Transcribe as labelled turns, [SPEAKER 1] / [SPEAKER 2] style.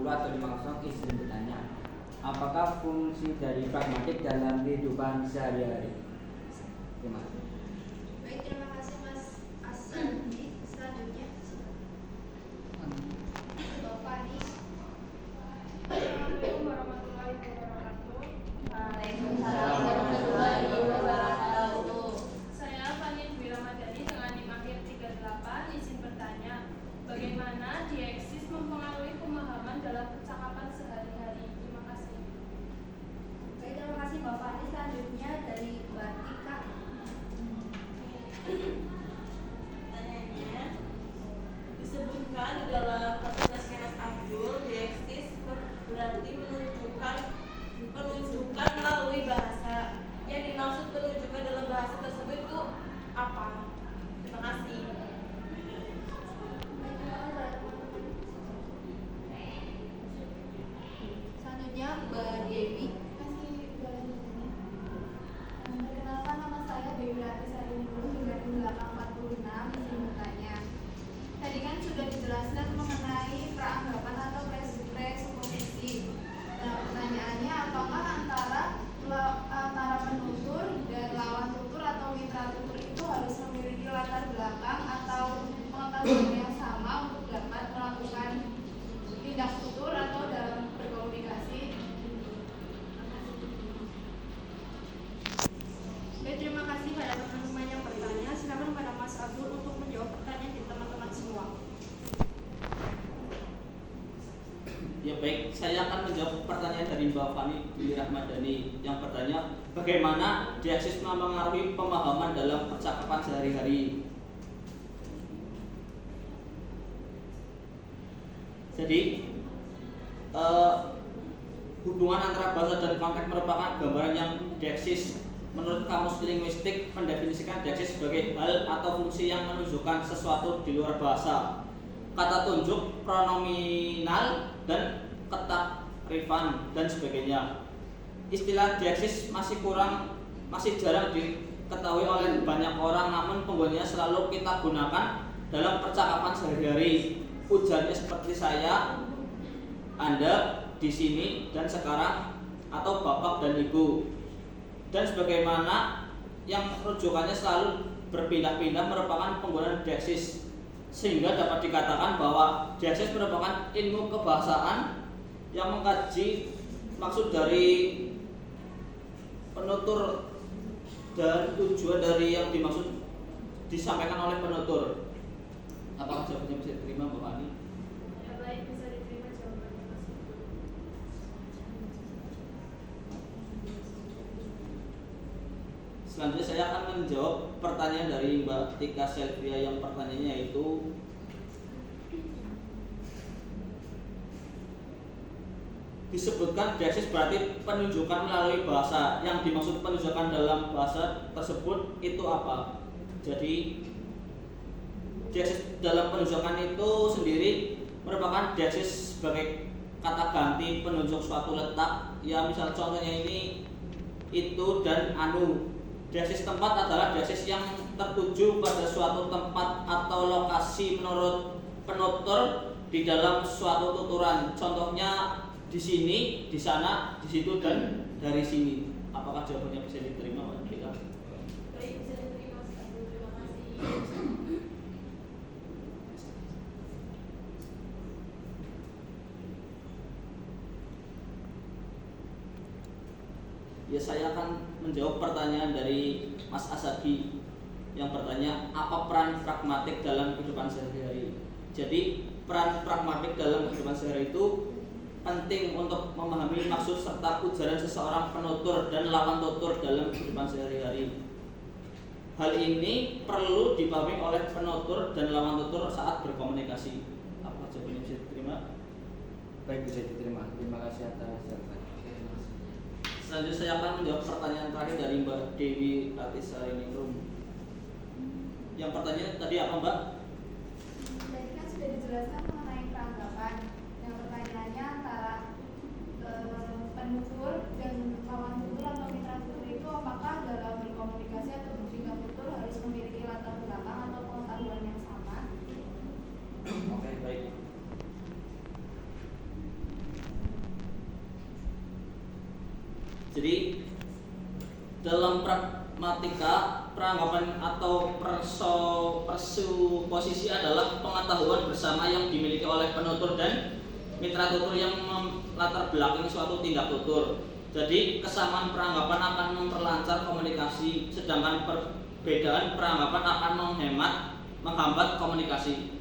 [SPEAKER 1] atau 50 izin bertanya. Apakah fungsi dari pragmatik dalam kehidupan sehari-hari? Terima kasih.
[SPEAKER 2] Baik, terima kasih Mas Asadi. Selanjutnya Bapak Fani.
[SPEAKER 3] Assalamualaikum warahmatullahi wabarakatuh.
[SPEAKER 4] Waalaikumsalam warahmatullahi wabarakatuh.
[SPEAKER 3] Saya Fani Dwi Ramadhani dengan NIM akhir 38 izin bertanya, bagaimana dieksis mempengaruhi pemahaman dalam percakapan sehari-hari? Terima kasih.
[SPEAKER 2] Baik, terima kasih Bapak Fani. Selanjutnya dari Mbak Tika.
[SPEAKER 4] Pertanyaannya disebutkan di dalam presentasi Mas Abdul, dieksis berarti penunjukan melalui bahasa. Yang dimaksud penunjukan dalam bahasa tersebut itu apa? Terima kasih.
[SPEAKER 2] Selanjutnya Mbak Dewi. Perkenalkan, nama saya Dewi Rati Sariningrum dengan NIM 846 izin bertanya. Tadi kan sudah dijelaskan mengenai peranggapan atau presuposisi. Nah, pertanyaannya apakah antara penutur dan lawan tutur atau mitra tutur itu harus memiliki latar belakang atau pengetahuan yang sama untuk dapat melakukan tindak tutur atau dalam berkomunikasi? Baik, terima kasih pada teman-teman yang bertanya. Silakan pada Mas Abdul untuk menjawab pertanyaan di teman-teman semua.
[SPEAKER 5] Ya baik, saya akan menjawab pertanyaan dari Mbak Fani Dwi Ramadhani yang bertanya, bagaimana dieksis mempengaruhi pemahaman dalam percakapan sehari-hari. Jadi hubungan antara bahasa dan konteks merupakan gambaran yang dieksis. Menurut Kamus Linguistik mendefinisikan dieksis sebagai hal atau fungsi yang menunjukkan sesuatu di luar bahasa. Kata tunjuk, pronominal, dan ketakrifan dan sebagainya. Istilah dieksis masih jarang diketahui oleh banyak orang, namun penggunanya selalu kita gunakan dalam percakapan sehari-hari. Ujarnya seperti saya, Anda, di sini, dan sekarang, atau Bapak dan Ibu. Dan sebagaimana yang rujukannya selalu berpindah-pindah merupakan penggunaan dieksis, sehingga dapat dikatakan bahwa dieksis merupakan ilmu kebahasaan yang mengkaji maksud dari penutur dan tujuan dari yang dimaksud disampaikan oleh penutur. Apakah jawabannya bisa diterima, Bapak Ani?
[SPEAKER 3] Ya baik, bisa diterima jawabannya Mas Abdul.
[SPEAKER 5] Selanjutnya saya akan menjawab pertanyaan dari Mbak Tika Selvia yang pertanyaannya yaitu disebutkan dieksis berarti penunjukan melalui bahasa. Yang dimaksud penunjukan dalam bahasa tersebut itu apa? Jadi dieksis dalam penunjukan itu sendiri merupakan dieksis sebagai kata ganti penunjuk suatu letak. Ya misal contohnya ini itu dan anu. Dieksis tempat adalah dieksis yang tertuju pada suatu tempat atau lokasi menurut penutur di dalam suatu tuturan. Contohnya di sini, di sana, di situ, dan dari sini. Apakah jawabannya bisa diterima, Pak Tika?
[SPEAKER 3] Baik, bisa diterima Mas Abdul. Terima kasih.
[SPEAKER 5] Ya, saya akan menjawab pertanyaan dari Mas Asadi yang bertanya, apa peran pragmatik dalam kehidupan sehari-hari? Jadi, peran pragmatik dalam kehidupan sehari-hari itu penting untuk memahami maksud serta ujaran seseorang penutur dan lawan tutur dalam kehidupan sehari-hari. Hal ini perlu dipahami oleh penutur dan lawan tutur saat berkomunikasi. Apa jawabannya bisa diterima?
[SPEAKER 1] Baik, bisa diterima. Terima kasih atas jawaban.
[SPEAKER 5] Selanjutnya saya akan menjawab pertanyaan terakhir dari Mbak Dewi Rati Sariningrum. Yang pertanyaan tadi apa, Mbak?
[SPEAKER 2] Tadi kan sudah dijelaskan mengenai peranggapan. Yang pertanyaannya antara penutur dan lawan tutur atau mitra tutur itu apakah dalam berkomunikasi atau bersikap tutur harus memiliki latar belakang atau pengetahuan yang sama?
[SPEAKER 5] Oke, baik. Jadi dalam pragmatika, peranggapan atau presuposisi adalah pengetahuan bersama yang dimiliki oleh penutur dan mitra tutur yang melatar belakangi suatu tindak tutur. Jadi kesamaan peranggapan akan memperlancar komunikasi, sedangkan perbedaan peranggapan akan menghambat komunikasi.